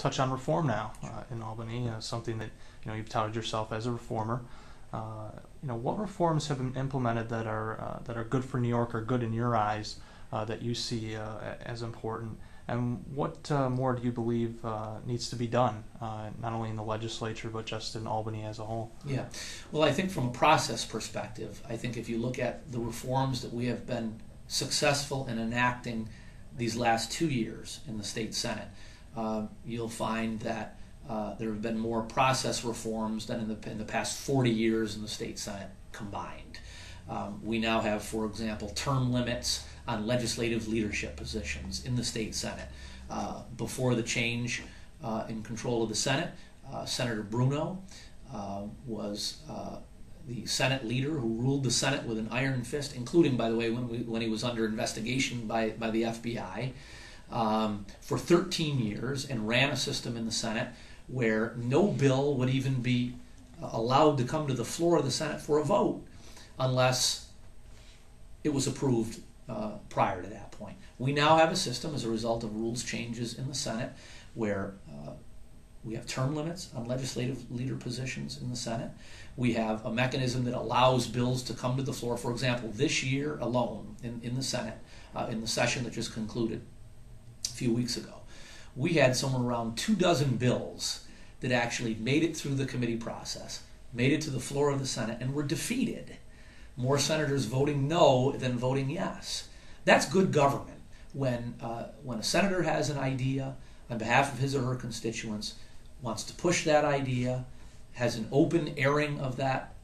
touch on reform now in Albany, something that you've touted yourself as a reformer. What reforms have been implemented that are good for New York, or good in your eyes, that you see as important? And what more do you believe needs to be done, not only in the legislature, but just in Albany as a whole? Yeah. Well, I think from a process perspective, I think if you look at the reforms that we have been successful in enacting these last 2 years in the state Senate, you'll find that there have been more process reforms than in the past 40 years in the state Senate combined. We now have, for example, term limits on legislative leadership positions in the state Senate. Before the change in control of the Senate, Senator Bruno was the Senate leader who ruled the Senate with an iron fist, including, by the way, when he was under investigation by the FBI, for 13 years, and ran a system in the Senate where no bill would even be allowed to come to the floor of the Senate for a vote unless it was approved prior to that point. We now have a system, as a result of rules changes in the Senate, where we have term limits on legislative leader positions in the Senate. We have a mechanism that allows bills to come to the floor. For example, this year alone in the Senate, in the session that just concluded a few weeks ago, we had somewhere around 24 bills that actually made it through the committee process, made it to the floor of the Senate, and were defeated. More senators voting no than voting yes. That's good government. When a senator has an idea on behalf of his or her constituents, wants to push that idea, has an open airing of that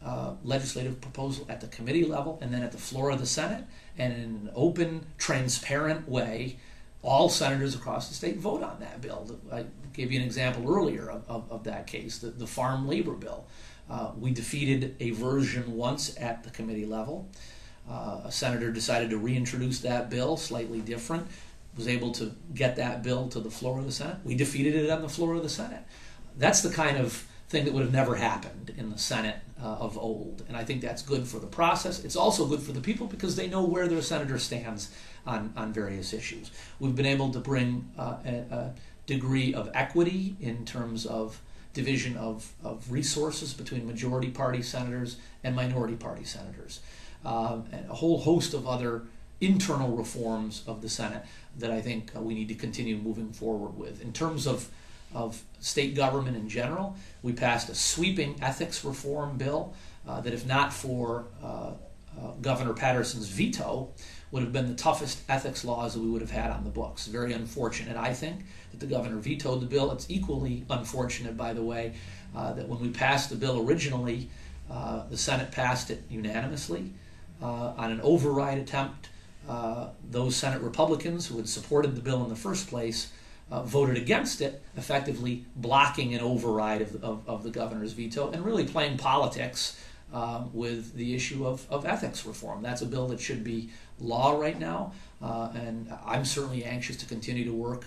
legislative proposal at the committee level and then at the floor of the Senate, and in an open, transparent way, all senators across the state vote on that bill. I gave you an example earlier of that case, the farm labor bill. We defeated a version once at the committee level. A senator decided to reintroduce that bill, slightly different, was able to get that bill to the floor of the Senate. We defeated it on the floor of the Senate. That's the kind of thing that would have never happened in the Senate of old. And I think that's good for the process. It's also good for the people because they know where their senator stands on various issues. We've been able to bring a degree of equity in terms of division of resources between majority party senators and minority party senators. And a whole host of other internal reforms of the Senate that I think we need to continue moving forward with. In terms of state government in general, we passed a sweeping ethics reform bill that, if not for Governor Patterson's veto, would have been the toughest ethics laws that we would have had on the books. Very unfortunate, I think, that the governor vetoed the bill. It's equally unfortunate, by the way, that when we passed the bill originally, the Senate passed it unanimously. On an override attempt, those Senate Republicans who had supported the bill in the first place voted against it, effectively blocking an override of the governor's veto and really playing politics with the issue of ethics reform. That's a bill that should be law right now, and I'm certainly anxious to continue to work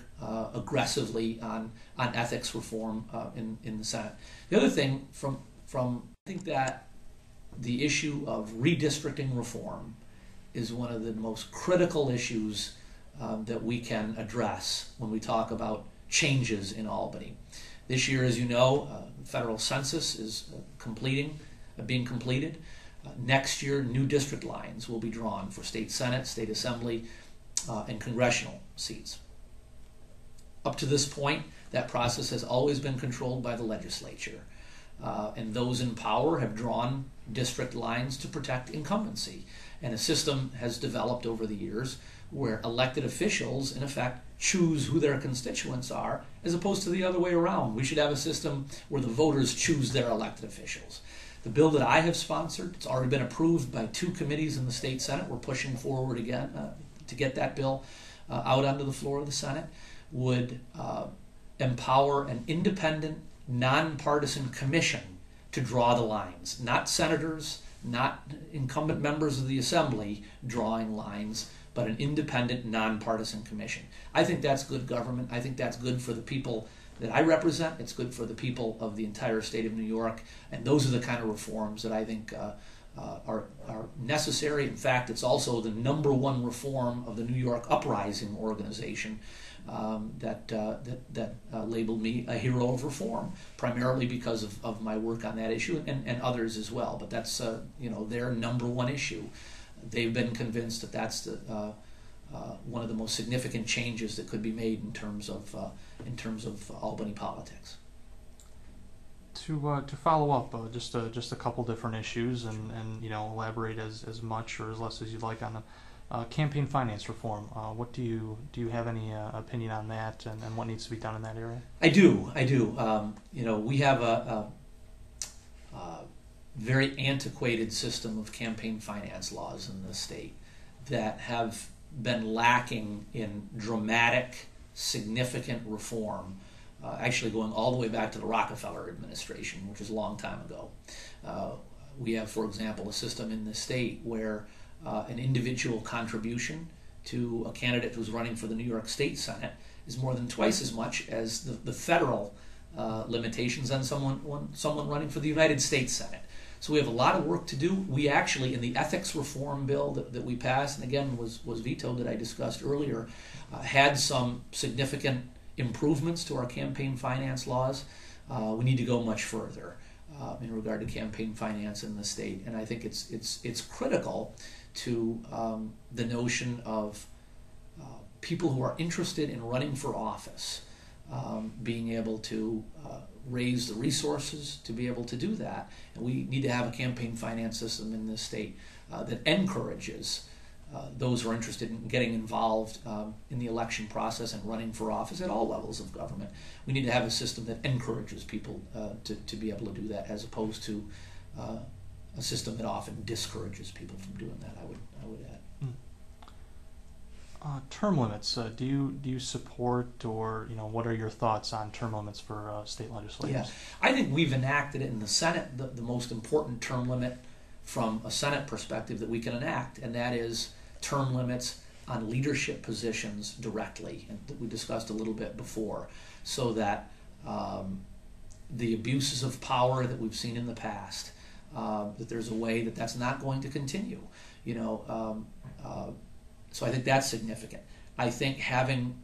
aggressively on ethics reform in the Senate. The other thing I think that the issue of redistricting reform is one of the most critical issues that we can address when we talk about changes in Albany. This year, as you know, the federal census is being completed. Next year, new district lines will be drawn for state Senate, state Assembly, and congressional seats. Up to this point, that process has always been controlled by the legislature, and those in power have drawn district lines to protect incumbency. And a system has developed over the years where elected officials, in effect, choose who their constituents are, as opposed to the other way around. We should have a system where the voters choose their elected officials. The bill that I have sponsored, it's already been approved by 2 committees in the state Senate. We're pushing forward again to get that bill out onto the floor of the Senate, would empower an independent, nonpartisan commission to draw the lines. Not senators, not incumbent members of the Assembly drawing lines, but an independent, nonpartisan commission. I think that's good government. I think that's good for the people that I represent. It's good for the people of the entire state of New York. And those are the kind of reforms that I think are necessary. In fact, it's also the number one reform of the New York Uprising organization that labeled me a hero of reform, primarily because of my work on that issue and others as well. But that's their number one issue. They've been convinced that that's one of the most significant changes that could be made in terms of Albany politics. To follow up, just a couple different issues, and elaborate as much or as less as you'd like on the campaign finance reform. What do you have any opinion on that, and what needs to be done in that area? I do. We have a very antiquated system of campaign finance laws in the state that have been lacking in dramatic, significant reform. Actually going all the way back to the Rockefeller administration, which was a long time ago. We have, for example, a system in the state where an individual contribution to a candidate who's running for the New York State Senate is more than twice as much as the federal limitations on someone running for the United States Senate. So we have a lot of work to do. We actually, in the ethics reform bill that we passed, and again was vetoed, that I discussed earlier, had some significant improvements to our campaign finance laws. We need to go much further in regard to campaign finance in the state, and I think it's critical to the notion of people who are interested in running for office being able to raise the resources to be able to do that. And we need to have a campaign finance system in this state that encourages those who are interested in getting involved in the election process and running for office at all levels of government. We need to have a system that encourages people to be able to do that, as opposed to a system that often discourages people from doing that, I would add. Term limits. Do you support, or what are your thoughts on term limits for state legislators? Yeah, I think we've enacted it in the Senate, the most important term limit from a Senate perspective that we can enact, and that is term limits on leadership positions directly, and that we discussed a little bit before, so that the abuses of power that we've seen in the past, that there's a way that that's not going to continue. So I think that's significant. I think having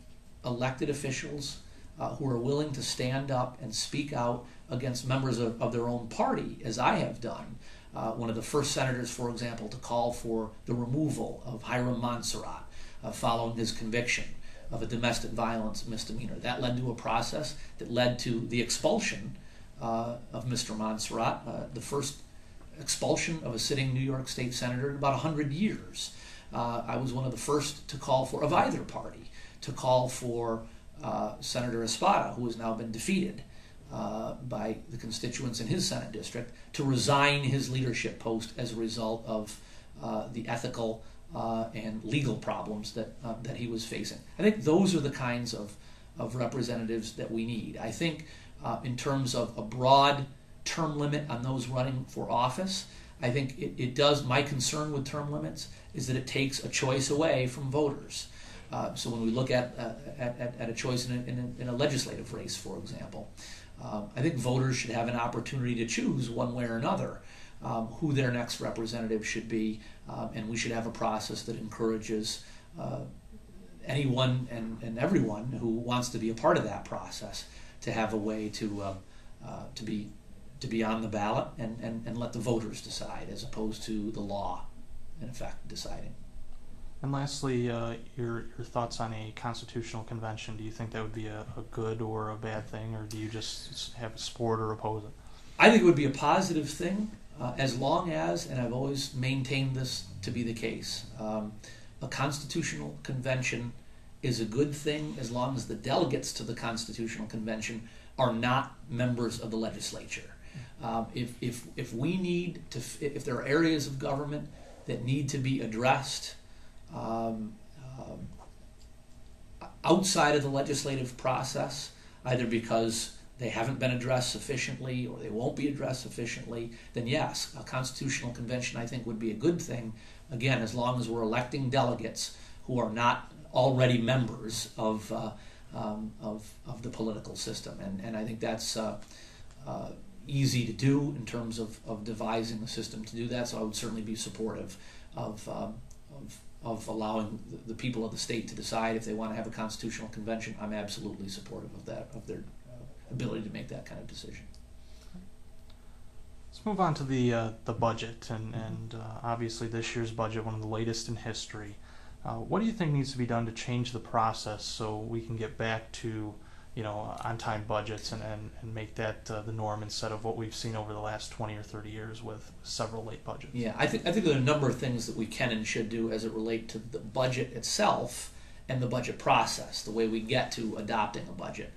elected officials who are willing to stand up and speak out against members of their own party, as I have done. One of the first senators, for example, to call for the removal of Hiram Montserrat following his conviction of a domestic violence misdemeanor. That led to a process that led to the expulsion of Mr. Montserrat, the first expulsion of a sitting New York State senator in about 100 years. I was one of the first to call for, of either party, to call for Senator Espada, who has now been defeated by the constituents in his Senate district, to resign his leadership post as a result of the ethical and legal problems that he was facing. I think those are the kinds of representatives that we need. I think in terms of a broad term limit on those running for office, I think it does. My concern with term limits is that it takes a choice away from voters. So when we look at a choice in a legislative race, for example, I think voters should have an opportunity to choose one way or another who their next representative should be, and we should have a process that encourages anyone and everyone who wants to be a part of that process to have a way to be on the ballot and let the voters decide, as opposed to the law, in effect, deciding. And lastly, your thoughts on a constitutional convention. Do you think that would be a good or a bad thing, or do you just have support or oppose it? I think it would be a positive thing, as long as, and I've always maintained this to be the case, a constitutional convention is a good thing as long as the delegates to the constitutional convention are not members of the legislature. If we need to, if there are areas of government that need to be addressed outside of the legislative process, either because they haven't been addressed sufficiently or they won't be addressed sufficiently, then yes, a constitutional convention I think would be a good thing, again, as long as we're electing delegates who are not already members of the political system. And I think that's easy to do in terms of devising a system to do that. So I would certainly be supportive of allowing the people of the state to decide if they want to have a constitutional convention. I'm absolutely supportive of that, of their ability to make that kind of decision. Let's move on to the budget, and obviously this year's budget, one of the latest in history. What do you think needs to be done to change the process so we can get back to, on-time budgets and make that the norm instead of what we've seen over the last 20 or 30 years with several late budgets? Yeah, I think there are a number of things that we can and should do as it relates to the budget itself and the budget process, the way we get to adopting a budget.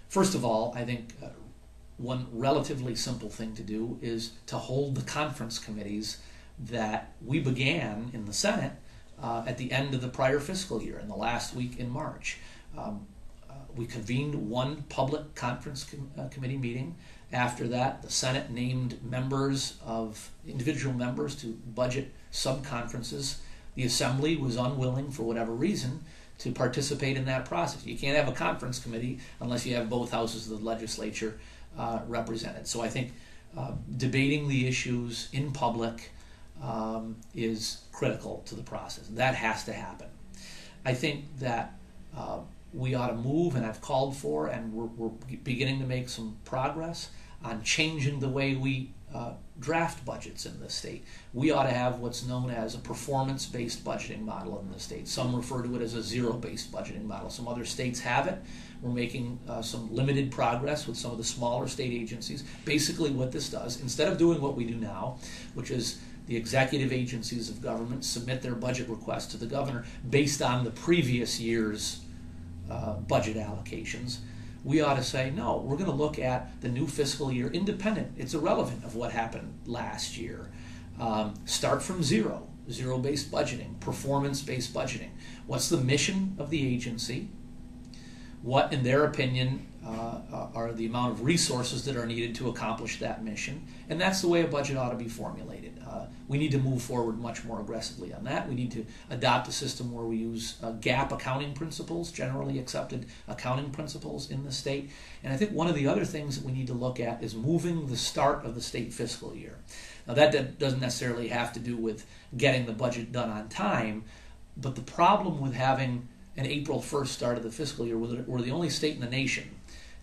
First of all, I think one relatively simple thing to do is to hold the conference committees that we began in the Senate at the end of the prior fiscal year, in the last week in March. We convened one public conference committee meeting. After that, the Senate named individual members to budget sub-conferences. The Assembly was unwilling, for whatever reason, to participate in that process. You can't have a conference committee unless you have both houses of the legislature represented. So I think debating the issues in public is critical to the process. That has to happen. I think that we ought to move, and I've called for, and we're beginning to make some progress on changing the way we draft budgets in this state. We ought to have what's known as a performance-based budgeting model in the state. Some refer to it as a zero-based budgeting model. Some other states have it. We're making some limited progress with some of the smaller state agencies. Basically what this does, instead of doing what we do now, which is the executive agencies of government submit their budget request to the governor based on the previous year's budget allocations, we ought to say, no, we're going to look at the new fiscal year independent. It's irrelevant of what happened last year. Start from zero-based budgeting, performance-based budgeting. What's the mission of the agency? What, in their opinion, are the amount of resources that are needed to accomplish that mission? And that's the way a budget ought to be formulated. We need to move forward much more aggressively on that. We need to adopt a system where we use GAAP accounting principles, generally accepted accounting principles in the state. And I think one of the other things that we need to look at is moving the start of the state fiscal year. Now that doesn't necessarily have to do with getting the budget done on time, but the problem with having an April 1st start of the fiscal year, we're the only state in the nation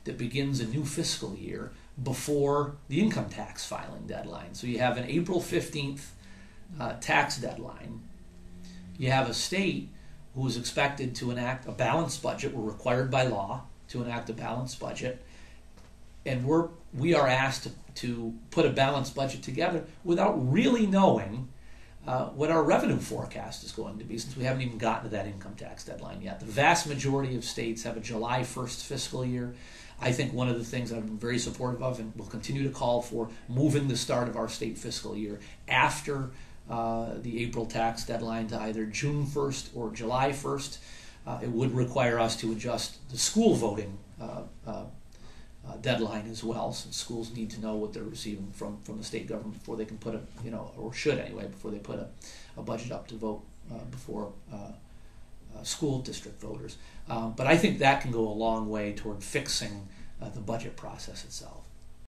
that begins a new fiscal year before the income tax filing deadline. So you have an April 15th tax deadline. You have a state who is expected to enact a balanced budget. We're required by law to enact a balanced budget. And we are asked to put a balanced budget together without really knowing what our revenue forecast is going to be, since we haven't even gotten to that income tax deadline yet. The vast majority of states have a July 1st fiscal year. I think one of the things I've been very supportive of and will continue to call for, moving the start of our state fiscal year after the April tax deadline to either June 1st or July 1st. It would require us to adjust the school voting deadline as well, since schools need to know what they're receiving from the state government before they can put or should anyway, before they put a budget up to vote before school district voters. But I think that can go a long way toward fixing the budget process itself.